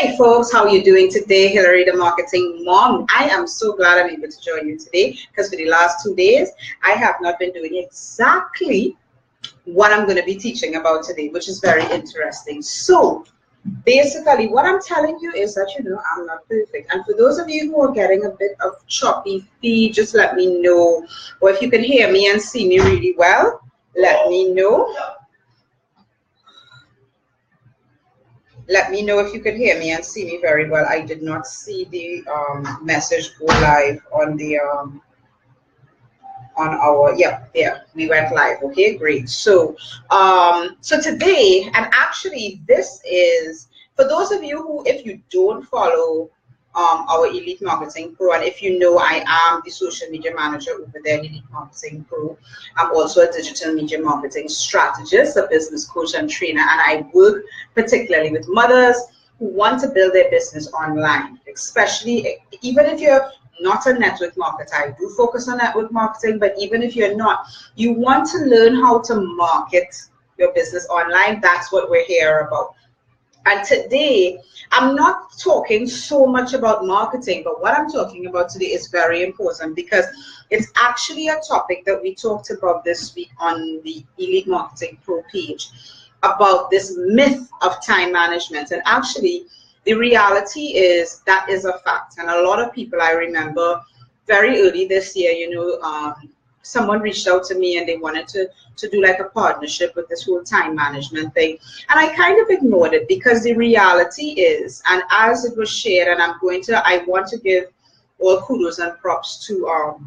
Hey folks, how are you doing today? Hillary, the marketing mom. I am so glad I'm able to join you today because for the last 2 days, I have not been doing exactly what I'm going to be teaching about today, which is very interesting. So basically what I'm telling you is that, I'm not perfect. And for those of you who are getting a bit of choppy feed, just let me know. Or if you can hear me and see me really well, let me know. Let me know if you can hear me and see me very well. I did not see the message go live on the on our we went live. Okay, great. So so today, and actually this is for those of you who, if you don't follow our Elite Marketing Pro, and if you know, I am the social media manager over there at Elite Marketing Pro. I'm also a digital media marketing strategist, a business coach and trainer, and I work particularly with mothers who want to build their business online, especially even if you're not a network marketer. I do focus on network marketing, but even if you're not, you want to learn how to market your business online. That's what we're here about. And today, I'm not talking so much about marketing, but what I'm talking about today is very important because it's actually a topic that we talked about this week on the Elite Marketing Pro page about this myth of time management. And actually, the reality is that is a fact. And a lot of people, I remember very early this year, someone reached out to me and they wanted to do like a partnership with this whole time management thing. And I kind of ignored it because the reality is, and as it was shared, and I want to give all kudos and props to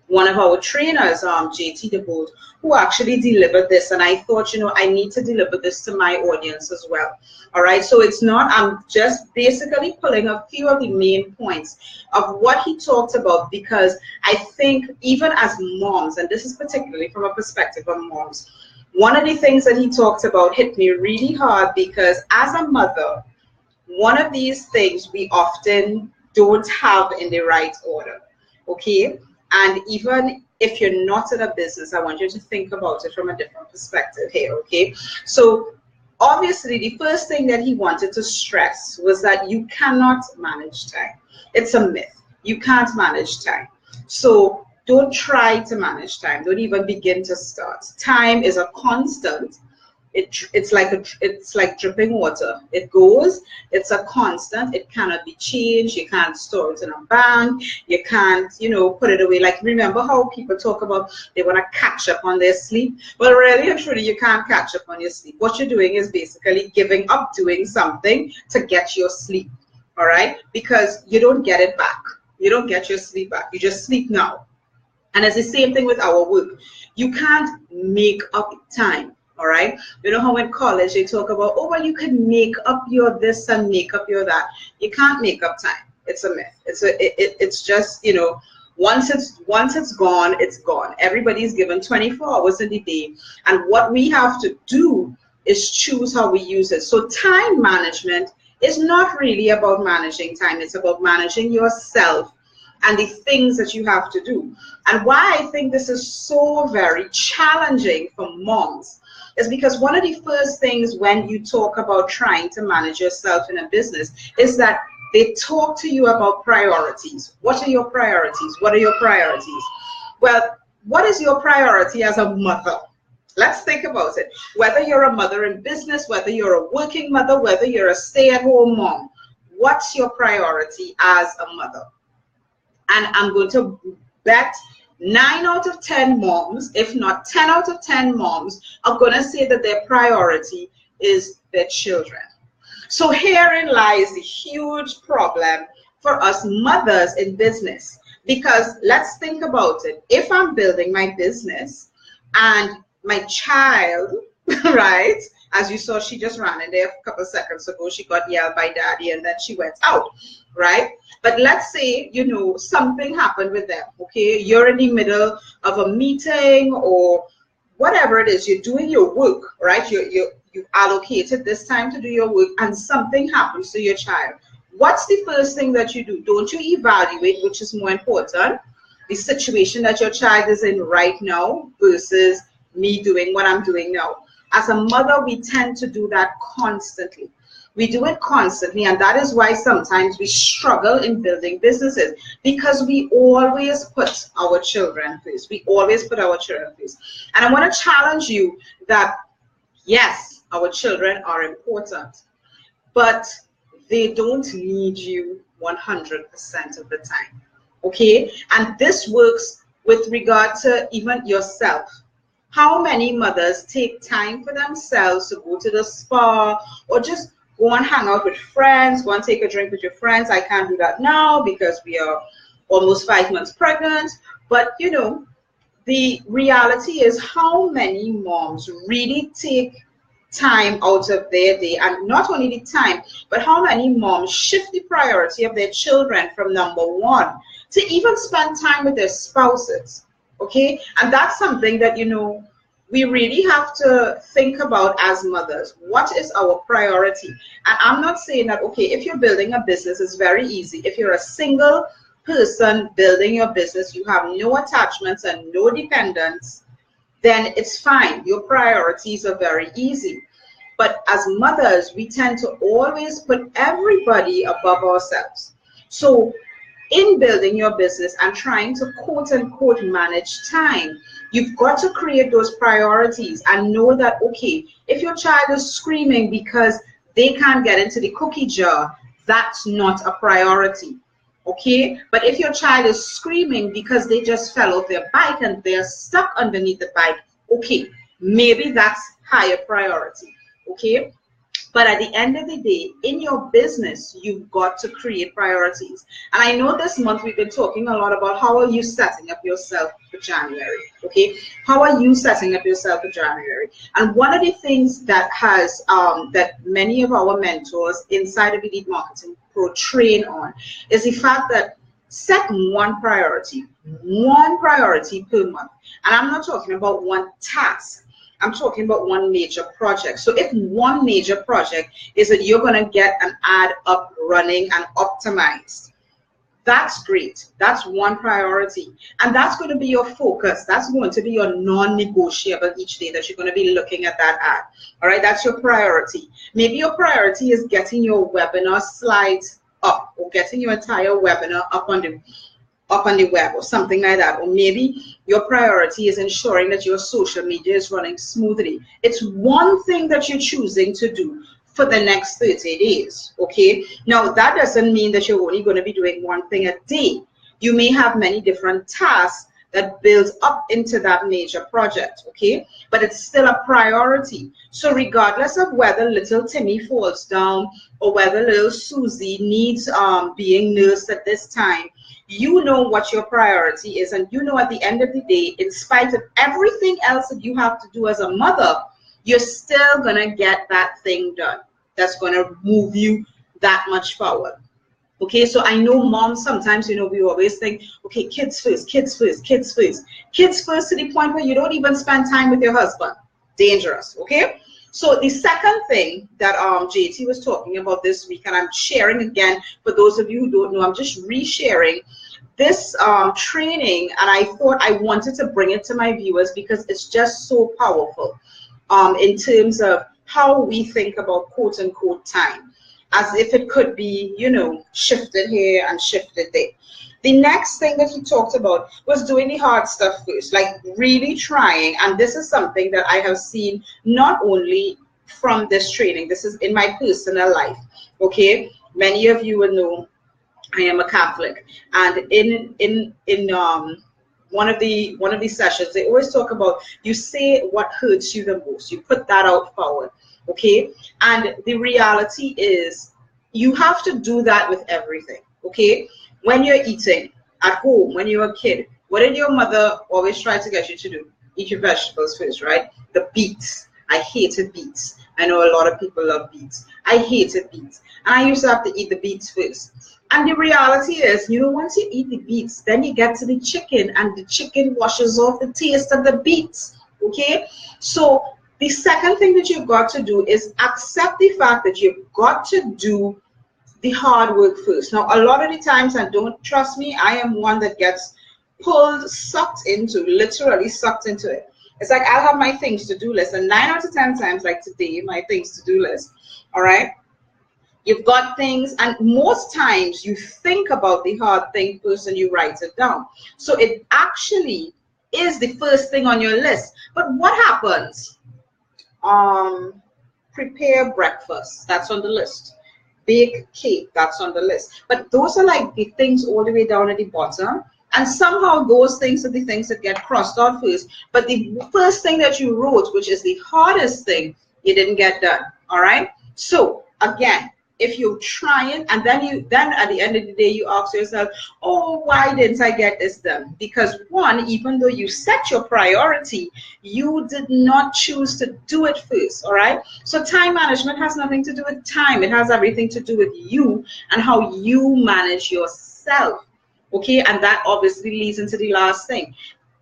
one of our trainers, JT DeBolt, who actually delivered this. And I thought, I need to deliver this to my audience as well. All right. So it's not, I'm just basically pulling a few of the main points of what he talked about, because I think even as moms, and this is particularly from a perspective of moms, one of the things that he talked about hit me really hard, because as a mother, one of these things we often don't have in the right order. Okay. And even if you're not in a business, I want you to think about it from a different perspective here, okay? So obviously, the first thing that he wanted to stress was that you cannot manage time. It's a myth. You can't manage time. So don't try to manage time. Don't even begin to start. Time is a constant. It's like dripping water. It goes, it's a constant. It cannot be changed. You can't store it in a bank. You can't, put it away. Like, remember how people talk about they want to catch up on their sleep? Well, really and truly, you can't catch up on your sleep. What you're doing is basically giving up doing something to get your sleep, all right? Because you don't get it back. You don't get your sleep back. You just sleep now. And it's the same thing with our work. You can't make up time. All right. You know how in college they talk about, oh, well, you can make up your this and make up your that. You can't make up time. It's a myth. It's just, once it's gone, it's gone. Everybody's given 24 hours in the day. And what we have to do is choose how we use it. So time management is not really about managing time. It's about managing yourself and the things that you have to do. And why I think this is so very challenging for moms is because one of the first things when you talk about trying to manage yourself in a business is that they talk to you about priorities. What are your priorities? What are your priorities? Well, what is your priority as a mother? Let's think about it. Whether you're a mother in business, whether you're a working mother, whether you're a stay-at-home mom, what's your priority as a mother? And I'm going to bet 9 out of 10 moms, if not 10 out of 10 moms, are going to say that their priority is their children. So herein lies the huge problem for us mothers in business. Because let's think about it. If I'm building my business and my child, right, as you saw, she just ran in there a couple of seconds ago, she got yelled by daddy and then she went out, right? But let's say, something happened with them, okay? You're in the middle of a meeting or whatever it is, you're doing your work, right? You've allocated this time to do your work and something happens to your child. What's the first thing that you do? Don't you evaluate which is more important, the situation that your child is in right now versus me doing what I'm doing now? As a mother, we tend to do that constantly. We do it constantly, and that is why sometimes we struggle in building businesses, because we always put our children first. We always put our children first. And I want to challenge you that, yes, our children are important, but they don't need you 100% of the time. Okay? And this works with regard to even yourself. How many mothers take time for themselves to go to the spa or just go and hang out with friends, go and take a drink with your friends? I can't do that now because we are almost 5 months pregnant. But you know, the reality is, how many moms really take time out of their day? And not only the time, but how many moms shift the priority of their children from number one to even spend time with their spouses? Okay, and that's something that, you know, we really have to think about as mothers. What is our priority? And I'm not saying that, okay, if you're building a business, it's very easy. If you're a single person building your business, you have no attachments and no dependents, then it's fine. Your priorities are very easy. But as mothers, we tend to always put everybody above ourselves. So in building your business and trying to quote unquote manage time, you've got to create those priorities and know that, okay, if your child is screaming because they can't get into the cookie jar, that's not a priority. Okay, but if your child is screaming because they just fell off their bike and they're stuck underneath the bike, okay, maybe that's higher priority. Okay, but at the end of the day, in your business, you've got to create priorities. And I know this month we've been talking a lot about how are you setting up yourself for January. Okay, how are you setting up yourself for January? And one of the things that has that many of our mentors inside of Elite Marketing Pro train on is the fact that set one priority per month. And I'm not talking about one task. I'm talking about one major project. So if one major project is that you're going to get an ad up running and optimized, that's great. That's one priority. And that's going to be your focus. That's going to be your non-negotiable each day, that you're going to be looking at that ad. All right, that's your priority. Maybe your priority is getting your webinar slides up, or getting your entire webinar up on the web, or something like that. Or maybe your priority is ensuring that your social media is running smoothly. It's one thing that you're choosing to do for the next 30 days. Okay, now that doesn't mean that you're only going to be doing one thing a day. You may have many different tasks that builds up into that major project. Okay, but it's still a priority. So regardless of whether little Timmy falls down or whether little Susie needs being nursed at this time, you know what your priority is, and you know at the end of the day, in spite of everything else that you have to do as a mother, you're still gonna get that thing done. That's gonna move you that much forward. Okay, so I know moms sometimes, you know, we always think, okay, kids first, kids first, kids first. Kids first to the point where you don't even spend time with your husband. Dangerous, okay? So the second thing that JT was talking about this week, and I'm sharing again for those of you who don't know, I'm just resharing this training, and I thought I wanted to bring it to my viewers because it's just so powerful in terms of how we think about quote unquote time, as if it could be, you know, shifted here and shifted there. The next thing that he talked about was doing the hard stuff first, like really trying. And this is something that I have seen not only from this training, this is in my personal life. Okay, many of you will know I am a Catholic, and in one of the sessions, they always talk about, you say what hurts you the most, you put that out forward. Okay, and the reality is you have to do that with everything. Okay, when you're eating at home, when you're a kid, what did your mother always try to get you to do? Eat your vegetables first, right? The beets. I hated beets. I know a lot of people love beets. I hated beets, and I used to have to eat the beets first. And the reality is, you know, once you eat the beets, then you get to the chicken, and the chicken washes off the taste of the beets. Okay, so the second thing that you've got to do is accept the fact that you've got to do the hard work first. Now, a lot of the times, and don't trust me, I am one that gets pulled, sucked into, literally sucked into it. It's like I'll have my things to do list, and 9 out of 10 times, like today, my things to do list, all right, You've got things, and most times you think about the hard thing first and you write it down. So it actually is the first thing on your list. But what happens? Prepare breakfast, that's on the list. Bake cake, that's on the list. But those are like the things all the way down at the bottom. And somehow those things are the things that get crossed out first. But the first thing that you wrote, which is the hardest thing, you didn't get done. All right. So again, if you're trying, and then at the end of the day you ask yourself, oh, why didn't I get this done? Because one, even though you set your priority, you did not choose to do it first. All right. So time management has nothing to do with time. It has everything to do with you and how you manage yourself. Okay. And that obviously leads into the last thing.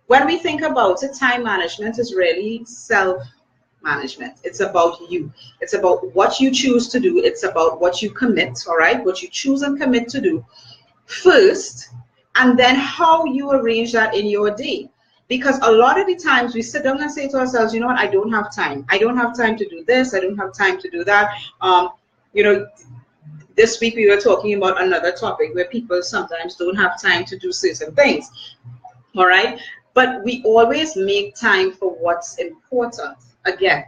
When we think about it, time management is really self-management. It's about you. It's about what you choose to do. It's about what you commit, all right? What you choose and commit to do first, and then how you arrange that in your day. Because a lot of the times we sit down and say to ourselves, you know what, I don't have time. I don't have time to do this. I don't have time to do that. You know, this week we were talking about another topic where people sometimes don't have time to do certain things, all right? But we always make time for what's important. Again,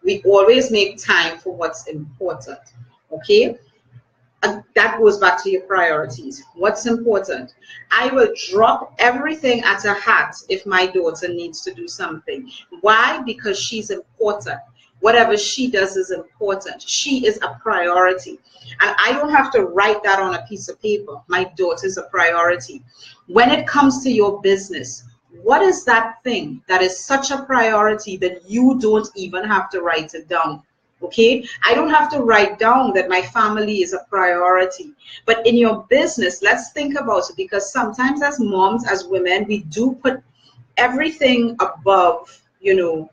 we always make time for what's important, okay? And that goes back to your priorities. What's important? I will drop everything at a hat if my daughter needs to do something. Why? Because she's important. Whatever she does is important. She is a priority. And I don't have to write that on a piece of paper. My daughter is a priority. When it comes to your business, what is that thing that is such a priority that you don't even have to write it down? Okay, I don't have to write down that my family is a priority. But in your business, let's think about it, because sometimes as moms, as women, we do put everything above, you know,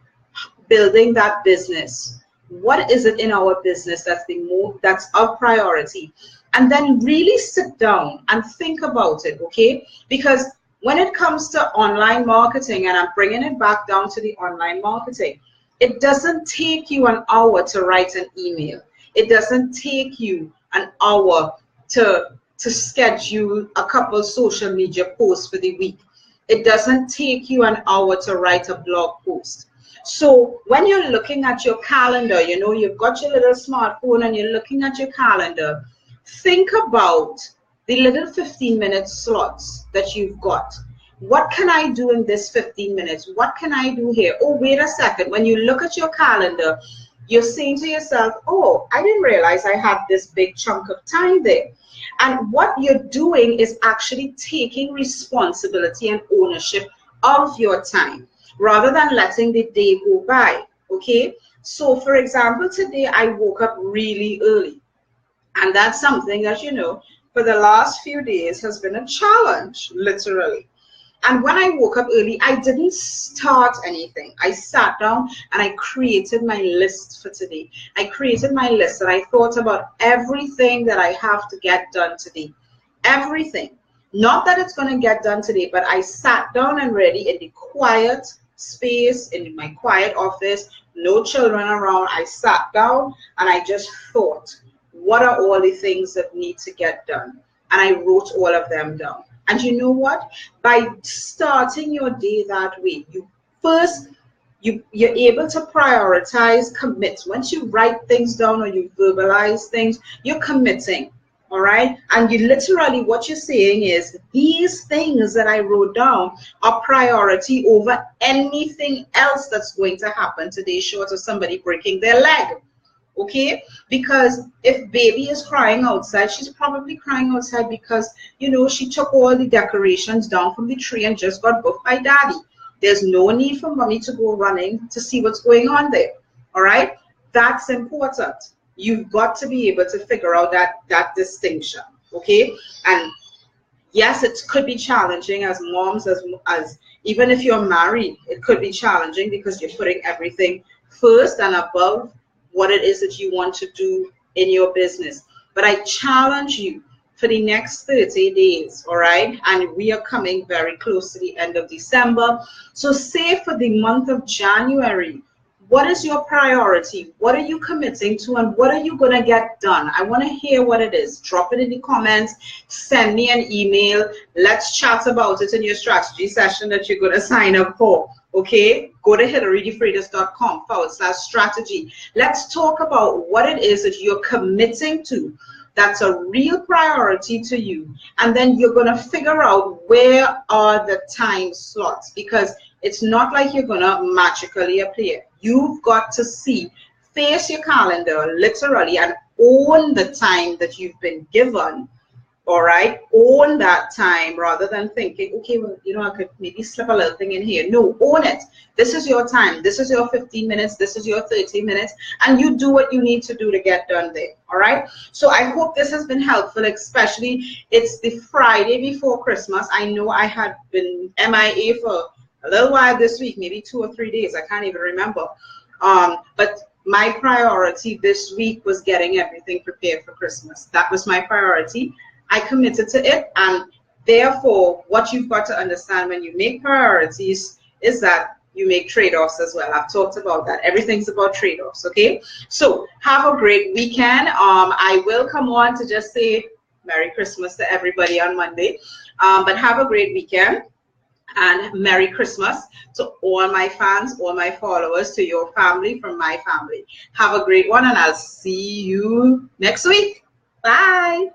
building that business. What is it in our business that's our priority? And then really sit down and think about it, okay? Because when it comes to online marketing, and I'm bringing it back down to the online marketing, it doesn't take you an hour to write an email. It doesn't take you an hour to schedule a couple social media posts for the week. It doesn't take you an hour to write a blog post. So when you're looking at your calendar, you know, you've got your little smartphone and you're looking at your calendar, think about the little 15-minute slots that you've got. What can I do in this 15 minutes? What can I do here? Oh, wait a second. When you look at your calendar, you're saying to yourself, oh, I didn't realize I had this big chunk of time there. And what you're doing is actually taking responsibility and ownership of your time rather than letting the day go by, okay? So, for example, today I woke up really early. And that's something that, you know, for the last few days has been a challenge, literally. And when I woke up early, I didn't start anything. I sat down and I created my list for today. I created my list and I thought about everything that I have to get done today. Everything. Not that it's going to get done today, but I sat down and ready in the quiet space, in my quiet office, no children around. I sat down and I just thought, what are all the things that need to get done? And I wrote all of them down. And you know what? By starting your day that way, you're able to prioritize, commit. Once you write things down or you verbalize things, you're committing, all right? And you literally, what you're saying is, these things that I wrote down are priority over anything else that's going to happen today, short of somebody breaking their leg. Okay, because if baby is crying outside, she's probably crying outside because, you know, she took all the decorations down from the tree and just got booked by daddy. There's no need for mommy to go running to see what's going on there. All right, that's important. You've got to be able to figure out that distinction. Okay, and yes, it could be challenging as moms, as even if you're married, it could be challenging because you're putting everything first and above what it is that you want to do in your business. But I challenge you for the next 30 days, all right? And we are coming very close to the end of December. So say for the month of January, What is your priority? What are you committing to, and what are you going to get done? I want to hear what it is. Drop it in the comments. Send me an email. Let's chat about it in your strategy session that you're going to sign up for. Okay? Go to HillaryDeFreitas.com/strategy. Let's talk about what it is that you're committing to. That's a real priority to you. And then you're going to figure out where are the time slots, because it's not like you're going to magically appear. You've got to face your calendar literally and own the time that you've been given. All right, own that time rather than thinking, okay, well, you know, I could maybe slip a little thing in here. No, own it. This is your time. This is your 15 minutes. This is your 30 minutes. And you do what you need to do to get done there. All right. So I hope this has been helpful, especially it's the Friday before Christmas. I know I had been MIA for a little while this week, maybe 2 or 3 days. I can't even remember. But my priority this week was getting everything prepared for Christmas. That was my priority. I committed to it, and therefore what you've got to understand when you make priorities is that you make trade-offs as well. I've talked about that. Everything's about trade-offs, okay? So have a great weekend. I will come on to just say Merry Christmas to everybody on Monday, but have a great weekend and Merry Christmas to all my fans, all my followers, to your family, from my family. Have a great one, and I'll see you next week. Bye.